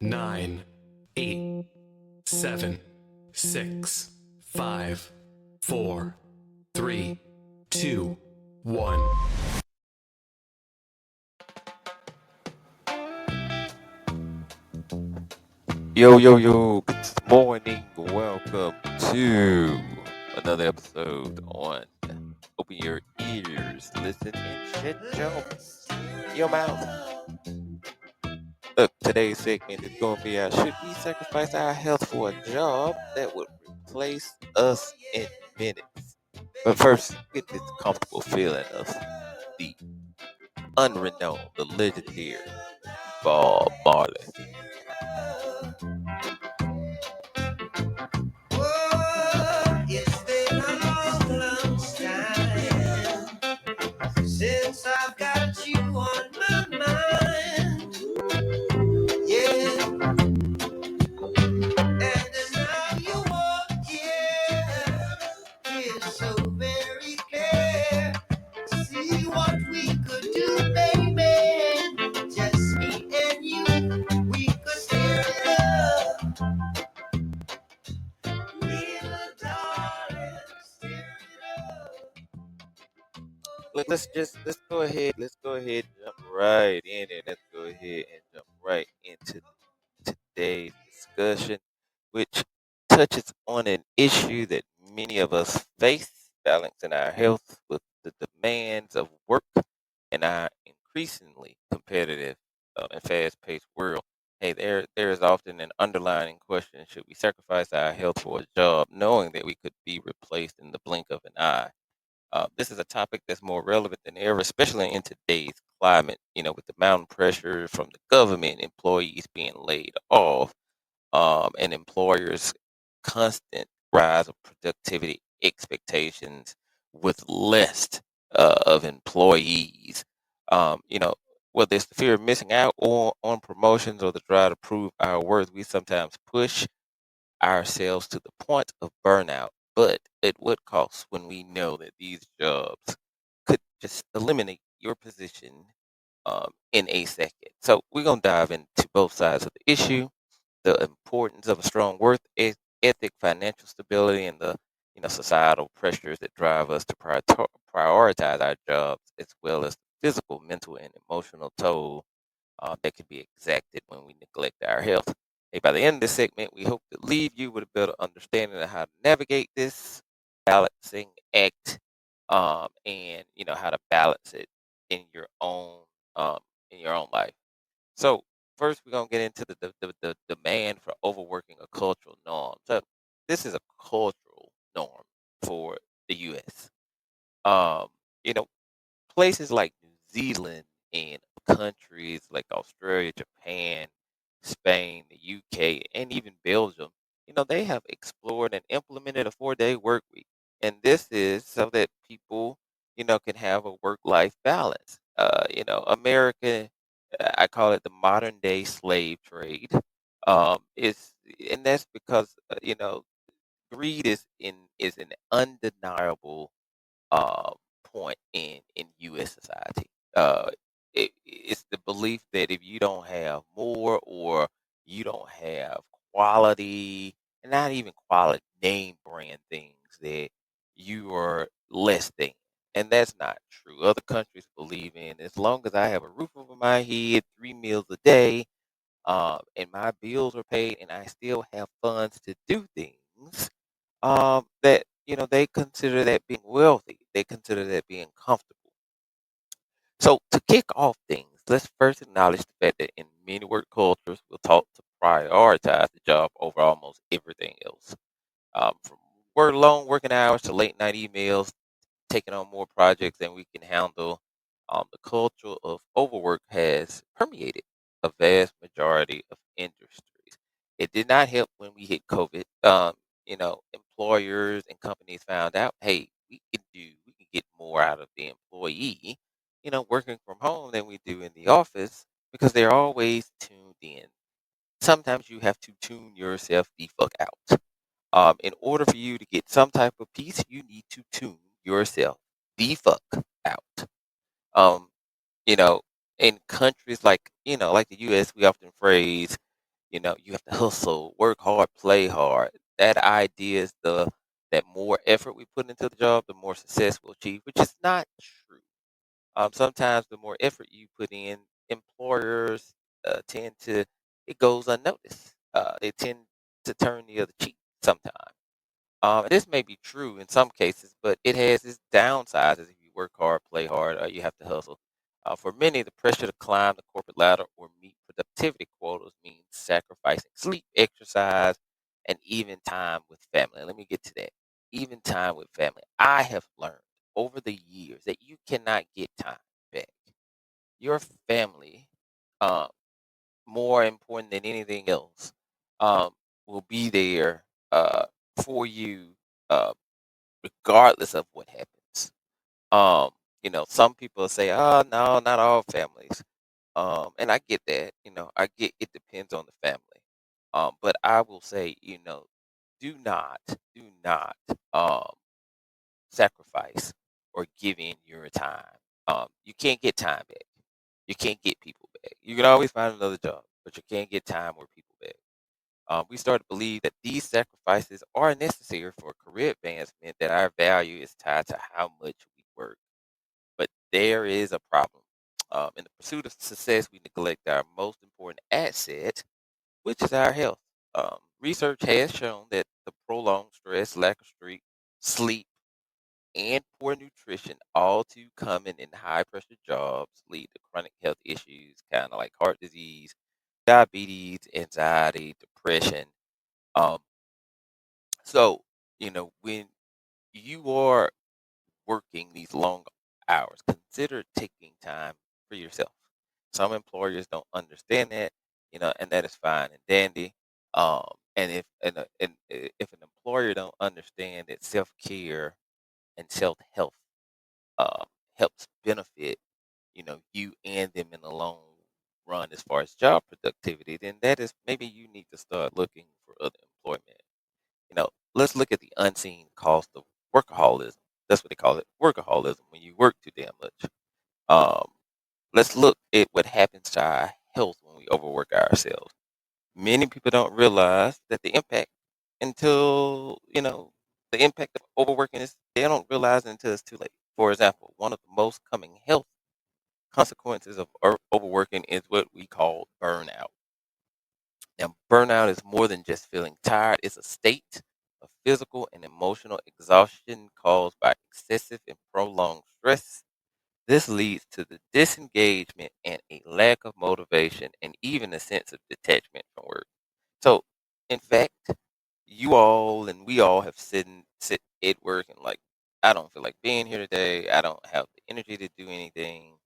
9, 8, 7, 6, 5, 4, 3, 2, 1. Yo, yo, yo, good morning. Welcome to another episode on Open Your Ears, Listen, and Shut Your Mouth. Look, today's segment is going to be Should we sacrifice our health for a job that would replace us in minutes? But first, get this comfortable feeling of the unrenowned, the legendary Bob Marley. It's been a long, long time since I've got you on my mind. Yeah, and now you walk here. It's so very clear to see what we could do, baby. Just me and you, we could stay in love. Little darling, stay in love. Let's go ahead. Let's go ahead and jump right in it. Let's go ahead and jump right into today's discussion, which touches on an issue that many of us face, balancing our health with the demands of work in our increasingly competitive and fast-paced world. Hey, there is often an underlying question: should we sacrifice our health for a job, knowing that we could be replaced in the blink of an eye? This is a topic that's more relevant than ever, especially in today's climate. With the mounting pressure from the government, employees being laid off, and employers' constant rise of productivity expectations with less of employees. Um, you know, whether it's the fear of missing out on promotions or the drive to prove our worth, we sometimes push ourselves to the point of burnout, but at what cost when we know that these jobs could just eliminate your position in a second? So we're going to dive into both sides of the issue, the importance of a strong work ethic, financial stability, and the societal pressures that drive us to prioritize our jobs, as well as the physical, mental, and emotional toll that can be exacted when we neglect our health. Hey, by the end of this segment, we hope to leave you with a better understanding of how to navigate this balancing act, and how to balance it in your own um, life. So first, we're gonna get into the demand for overworking a cultural norm. So this is a cultural norm for the U.S. Um, you know, places like New Zealand and countries like Australia, Japan, Spain, the UK, and even Belgium, they have explored and implemented a 4-day work week. And this is so that people, can have a work-life balance. America, I call it the modern day slave trade. Is and that's because greed is an undeniable uh, point in U.S. society. It's the belief that if you don't have more or you don't have quality, and not even quality name brand things, that you are less than. And that's not true. Other countries believe in as long as I have a roof over my head, 3 meals a day, and my bills are paid, and I still have funds to do things, that they consider that being wealthy. They consider that being comfortable. So to kick off things, let's first acknowledge the fact that in many work cultures, we're taught to prioritize the job over almost everything else. From long working hours to late night emails, taking on more projects than we can handle. The culture of overwork has permeated a vast majority of industries. It did not help when we hit COVID. Employers and companies found out, hey, we can get more out of the employee, working from home than we do in the office, because they're always tuned in. Sometimes you have to tune yourself the fuck out. In order for you to get some type of peace, you need to tune yourself the fuck out. Um, you know, in countries like the U.S., we often phrase, You have to hustle, work hard, play hard. That idea is that more effort we put into the job, the more success we'll achieve, which is not true. Sometimes the more effort you put in, employers tend to it goes unnoticed. They tend to turn the other cheek sometimes. And this may be true in some cases, but it has its downsides as if you work hard, play hard, you have to hustle. For many, the pressure to climb the corporate ladder or meet productivity quotas means sacrificing sleep, exercise, and even time with family. Let me get to that. Even time with family. I have learned over the years that you cannot get time back. Your family, uh, more important than anything else, um, will be there for you. Uh, Regardless of what happens. Um, some people say, "Oh, no, not all families." And I get that. I get it depends on the family. But I will say, do not um sacrifice or give in your time. You can't get time back. You can't get people back. You can always find another job, but you can't get time or people back. We start to believe that these sacrifices are necessary for career advancement, that our value is tied to how much we work. But there is a problem. In the pursuit of success, we neglect our most important asset, which is our health. Research has shown that the prolonged stress, lack of sleep, and poor nutrition, all too common in high pressure jobs, lead to chronic health issues, kind of like heart disease, diabetes, anxiety, depression. Um, So, when you are working these long hours, consider taking time for yourself. Some employers don't understand that, and that is fine and dandy. And if an employer don't understand that self care and self health uh, helps benefit, you and them in the long run as far as job productivity, then that is maybe you need to start looking for other employment. Let's look at the unseen cost of workaholism. That's what they call it, workaholism, when you work too damn much. Um, let's look at what happens to our health when we overwork ourselves. Many people don't realize that the impact of overworking is, they don't realize it until it's too late. For example, one of the most common health consequences of overworking is what we call burnout. Now, burnout is more than just feeling tired, it's a state of physical and emotional exhaustion caused by excessive and prolonged stress. This leads to the disengagement and a lack of motivation and even a sense of detachment from work. So, in fact, you all and we all have sit at work and like, I don't feel like being here today. I don't have the energy to do anything.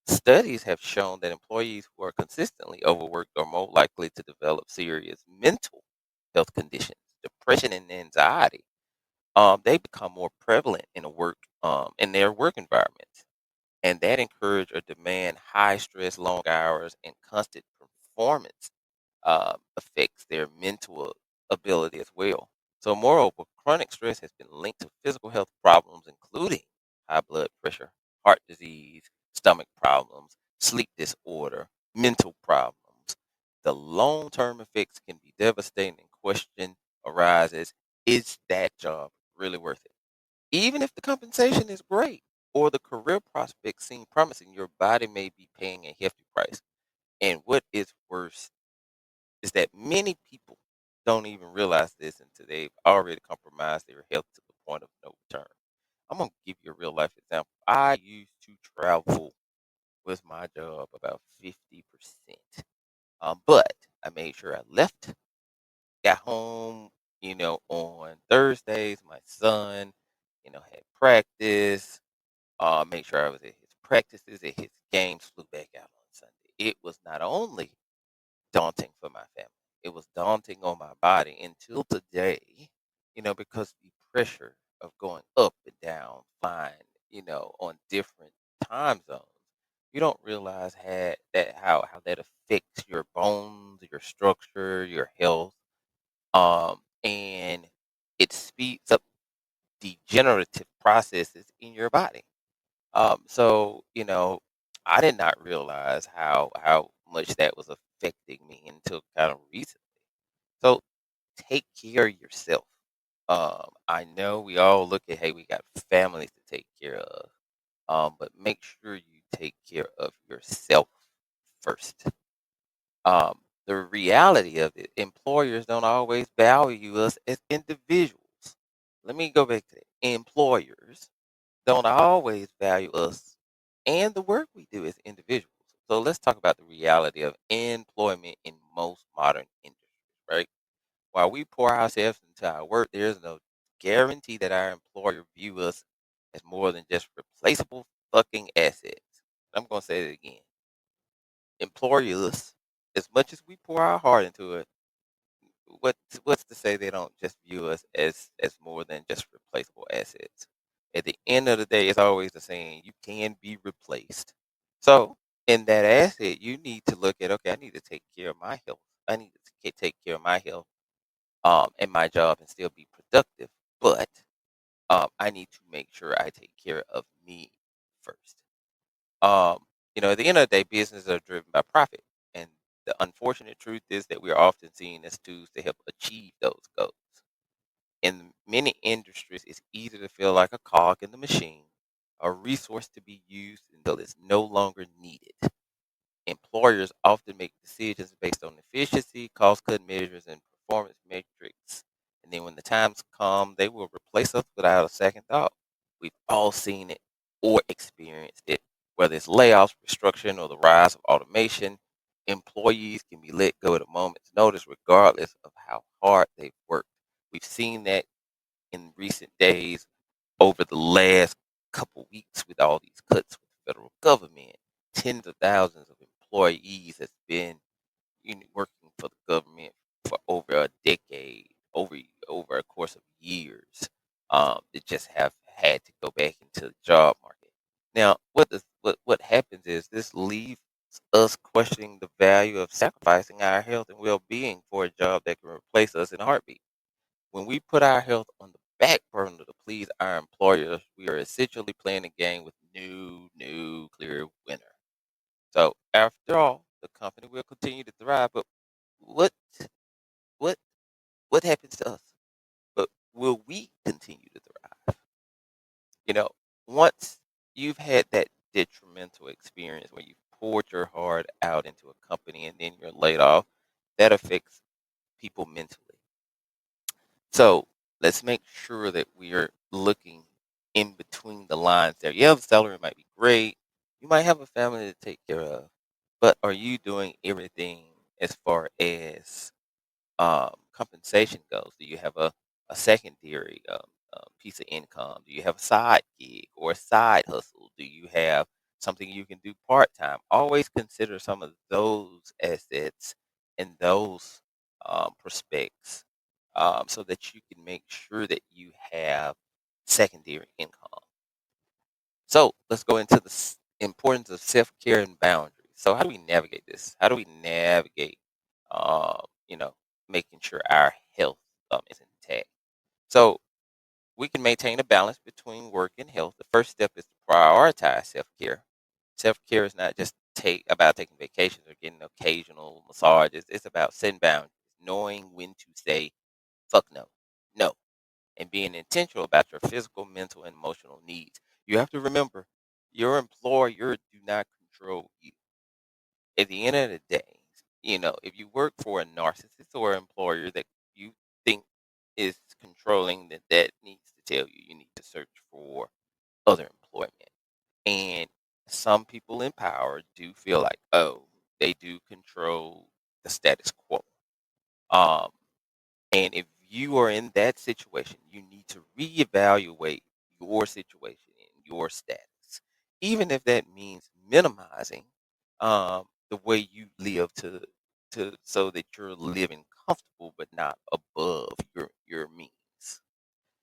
Studies have shown that employees who are consistently overworked are more likely to develop serious mental health conditions, depression and anxiety. They become more prevalent in their work environments, and that encourage or demand high stress, long hours, and constant performance affects their mental ability as well. So, moreover, chronic stress has been linked to physical health problems, including high blood pressure, heart disease, stomach problems, sleep disorder, mental problems. The long term effects can be devastating, and question arises, is that job really worth it? Even if the compensation is great or the career prospects seem promising, your body may be paying a hefty price. And what is worse is that many people don't even realize this until they've already compromised their health to the point of no return. I'm gonna give you a real life example. I used to travel with my job about 50%. But I made sure I left, got home, on Thursdays. My son, had practice. Made sure I was at his practices, at his games, flew back out on Sunday. It was not only daunting for my family. It was daunting on my body until today, because the pressure of going up and down, flying, on different time zones. You don't realize how that affects your bones, your structure, your health, and it speeds up degenerative processes in your body. So, I did not realize how much that was affecting me until kind of recently. So take care of yourself. I know we all look at, hey, we got families to take care of, but make sure you take care of yourself first. The reality of it, employers don't always value us as individuals. Let me go back to that. Employers don't always value us and the work we do as individuals. So let's talk about the reality of employment in most modern industries, right? While we pour ourselves into our work, there's no guarantee that our employer view us as more than just replaceable fucking assets. I'm going to say it again. Employers, as much as we pour our heart into it, what's to say they don't just view us as more than just replaceable assets? At the end of the day, it's always the saying, you can be replaced. So in that asset, you need to look at, okay, I need to take care of my health. I need to take care of my health in my job and still be productive. But I need to make sure I take care of me first. Um, at the end of the day, businesses are driven by profit. And the unfortunate truth is that we are often seen as tools to help achieve those goals. In many industries, it's easy to feel like a cog in the machine, a resource to be used until it's no longer needed. Employers often make decisions based on efficiency, cost cut measures, and performance metrics. And then when the times come, they will replace us without a second thought. We've all seen it or experienced it, whether it's layoffs, restructuring, or the rise of automation. Employees can be let go at a moment's notice, regardless of how hard they've worked. We've seen that in recent days over the last couple weeks with all these cuts with the federal government. Tens of thousands of employees has been working for the government for over a decade, over a course of years. They just have had to go back into the job market. Now, what happens is this leaves us questioning the value of sacrificing our health and well-being for a job that can replace us in a heartbeat. When we put our health on the back burner to please our employers, we are essentially playing a game with new clear winner. So after all, the company will continue to thrive, but what what what happens to us? But will we continue to thrive? You know, once you've had that detrimental experience where you poured your heart out into a company and then you're laid off, that affects people mentally. So let's make sure that we are looking in between the lines there. Yeah, the salary might be great. You might have a family to take care of, but are you doing everything as far as compensation goes? Do you have a secondary piece of income? Do you have a side gig or a side hustle? Do you have something you can do part time? Always consider some of those assets and those prospects so that you can make sure that you have secondary income. So let's go into the importance of self care and boundaries. So how do we navigate this? How do we navigate, uh, you know, making sure our health is intact? So we can maintain a balance between work and health. The first step is to prioritize self care. Self care is not just about taking vacations or getting occasional massages. It's about setting boundaries, knowing when to say fuck no, no, and being intentional about your physical, mental, and emotional needs. You have to remember your employer do not control you. At the end of the day, if you work for a narcissist or employer that you think is controlling, that needs to tell you need to search for other employment. And some people in power do feel like, oh, they do control the status quo. Um, and if you are in that situation, you need to reevaluate your situation and your status, even if that means minimizing the way you live to so that you're living comfortable but not above your means.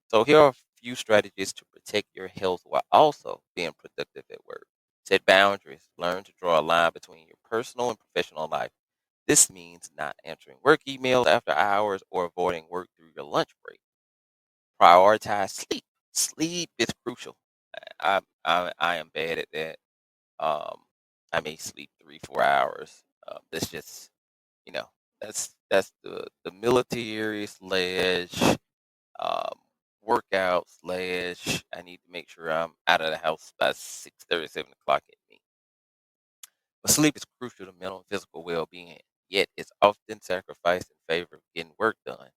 So here are a few strategies to protect your health while also being productive at work. Set boundaries. Learn to draw a line between your personal and professional life. This means not answering work emails after hours or avoiding work through your lunch break. Prioritize sleep. Sleep is crucial. I am bad at that. Um, I may sleep 3 4 hours. That's just You know, that's the military slash um, workout slash I need to make sure I'm out of the house by 6:30, 7 o'clock at me. But sleep is crucial to mental and physical well-being, yet it's often sacrificed in favor of getting work done.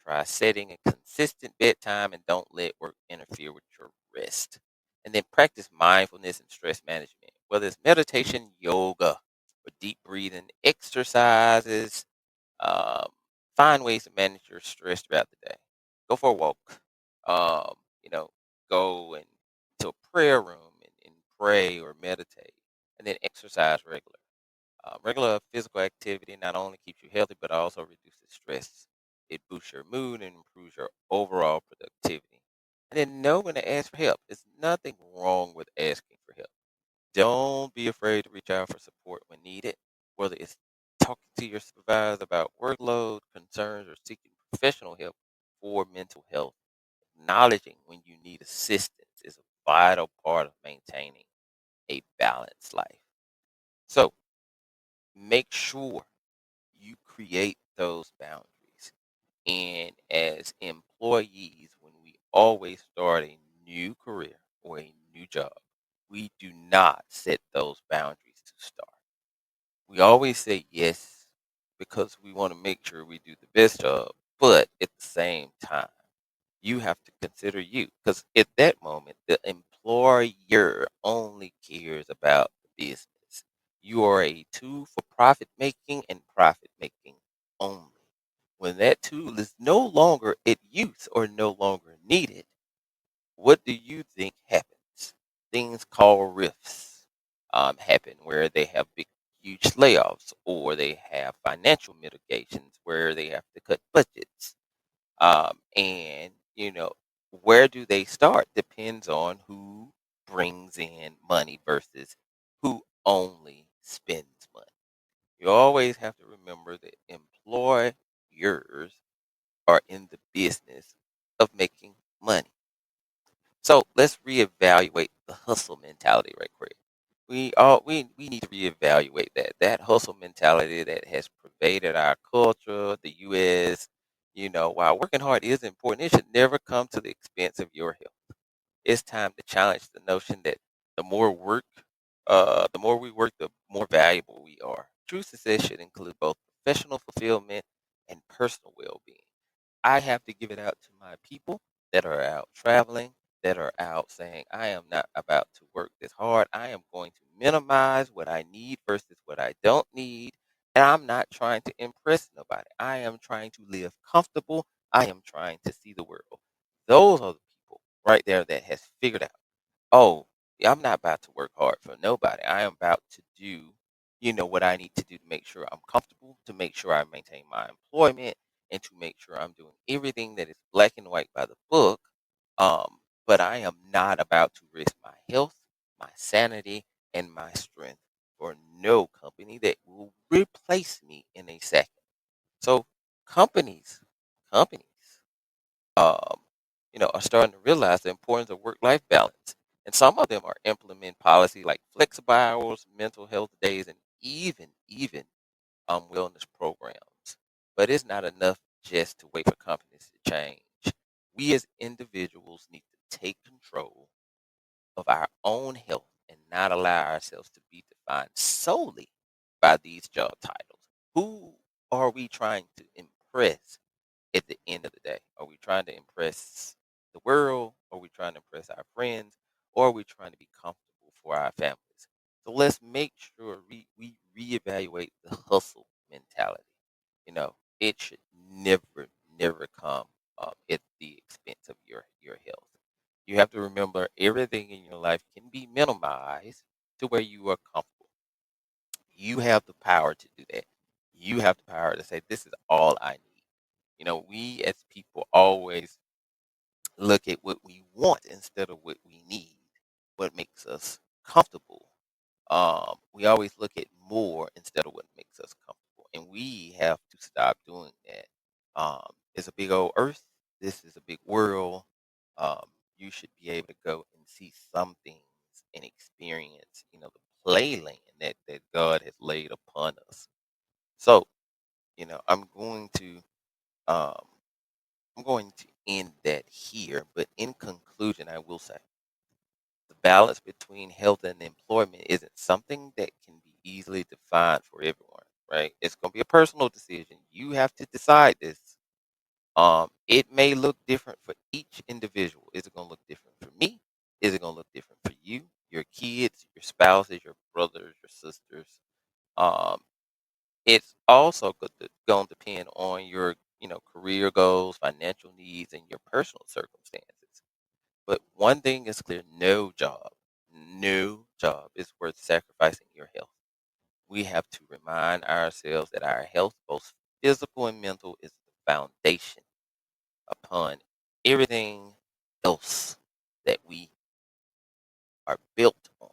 Try setting a consistent bedtime and don't let work interfere with your rest. And then practice mindfulness and stress management, whether it's meditation, yoga, or deep breathing exercises. Um, find ways to manage your stress throughout the day. Go for a walk. Um, you know, go to a prayer room and pray or meditate, and then exercise regular. Regular physical activity not only keeps you healthy, but also reduces stress. It boosts your mood and improves your overall productivity. And then know when to ask for help. There's nothing wrong with asking for help. Don't be afraid to reach out for support when needed, whether it's talking to your supervisor about workload concerns or seeking professional help for mental health. Acknowledging when you need assistance is a vital part of maintaining a balanced life. So make sure you create those boundaries. And as employees, when we always start a new career or a new job, we do not set those boundaries to start. We always say yes because we want to make sure we do the best job, but at the same time, you have to consider you because at that moment, the employer only cares about the business. You are a tool for profit making and profit making only. When that tool is no longer at use or no longer needed, what do you think happens? Things called rifts happen where they have big, huge layoffs or they have financial mitigations where they have to cut budgets. And, where do they start depends on who brings in money versus who only spends money. You always have to remember that employers are in the business of making money. So let's reevaluate the hustle mentality right quick. We need to reevaluate that hustle mentality that has pervaded our culture, the U.S. While working hard is important, it should never come to the expense of your health. It's time to challenge the notion that the more work, the more we work, the more valuable we are. True success should include both professional fulfillment and personal well-being. I have to give it out to my people that are out traveling, that are out saying, I am not about to work this hard. I am going to minimize what I need versus what I don't need. And I'm not trying to impress nobody. I am trying to live comfortable. I am trying to see the world. Those are the people right there that has figured out, oh, yeah, I'm not about to work hard for nobody. I am about to do, what I need to do to make sure I'm comfortable, to make sure I maintain my employment, and to make sure I'm doing everything that is black and white by the book. But I am not about to risk my health, my sanity, and my strength for no company that will replace me in a second. So companies um, are starting to realize the importance of work-life balance. And some of them are implementing policy like flexible hours, mental health days, and even wellness programs. But it's not enough just to wait for companies to change. We as individuals need to take control of our own health and not allow ourselves to be defined solely by these job titles. Who are we trying to impress at the end of the day? Are we trying to impress the world? Are we trying to impress our friends? Or are we trying to be comfortable for our families? So let's make sure we reevaluate the hustle mentality. It should never come at the expense of your health. You have to remember everything in your life can be minimized to where you are comfortable. You have the power to do that. You have the power to say, this is all I need. We as people always look at what we want instead of what we need, what makes us comfortable. We always look at more instead of what makes us comfortable. And we have to stop doing that. It's a big old earth. This is a big world. Um, you should be able to go and see some things and experience, the playland that God has laid upon us. So I'm going to um, end that here. But in conclusion, I will say the balance between health and employment isn't something that can be easily defined for everyone, right? It's going to be a personal decision. You have to decide this. It may look different for each individual. Is it going to look different for me? Is it going to look different for you, your kids, your spouses, your brothers, your sisters? Um, it's also going to depend on your, career goals, financial needs, and your personal circumstances. But one thing is clear: no job is worth sacrificing your health. We have to remind ourselves that our health, both physical and mental, is the foundation upon everything else that we are built on.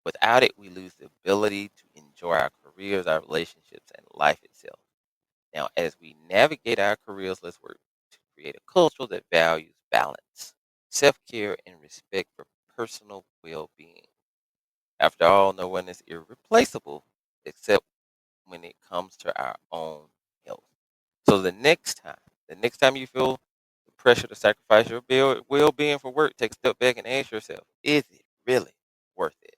Without it, we lose the ability to enjoy our careers, our relationships, and life itself. Now, as we navigate our careers, let's work to create a culture that values balance, self care, and respect for personal well being. After all, no one is irreplaceable except when it comes to our own health. So the next time you feel the pressure to sacrifice your well being for work, take a step back and ask yourself, is it really worth it?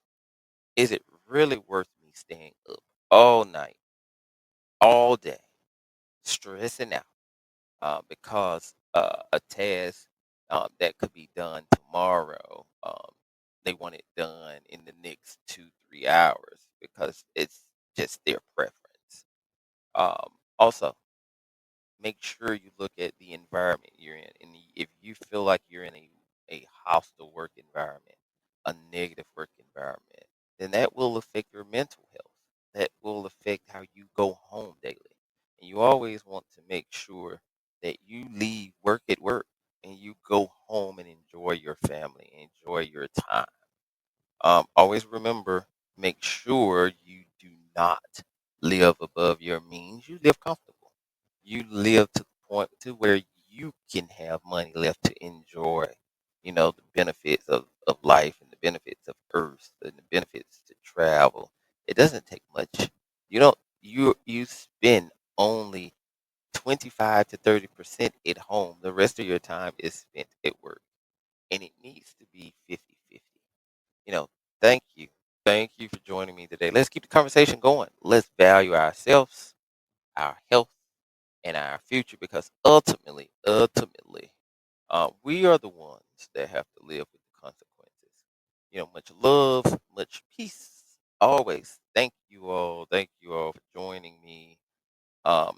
Is it really worth me staying up all night, all day, stressing out because a task that could be done tomorrow, they want it done in the next 2, 3 hours because it's just their preference. Also, make sure you look at the environment you're in. And if you feel like you're in a hostile work environment, a negative work environment, then that will affect your mental health. That will affect how you go home daily. And you always want to make sure that you leave work at work and you go home and enjoy your family, enjoy your time. Always remember, make sure you do not live above your means. You live comfortable. You live to the point to where you can have money left to enjoy, the benefits of life and the benefits of earth and the benefits to travel. It doesn't take much. You spend only 25 to 30% at home. The rest of your time is spent at work. And it needs to be 50-50. You know, thank you. Thank you for joining me today. Let's keep the conversation going. Let's value ourselves, our health, and our future because ultimately, we are the ones that have to live with the consequences. Much love, much peace. Always. Thank you all. Thank you all for joining me.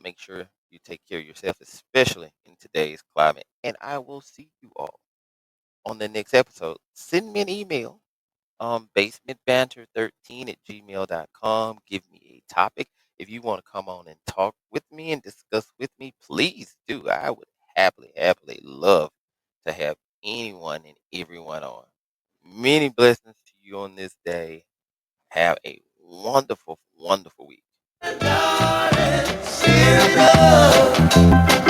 Make sure you take care of yourself, especially in today's climate. And I will see you all on the next episode. Send me an email, basementbanter13@gmail.com. Give me a topic. If you want to come on and talk with me and discuss with me, please do. I would happily love to have anyone and everyone on. Many blessings to you on this day. Have a wonderful week. Darling, still love.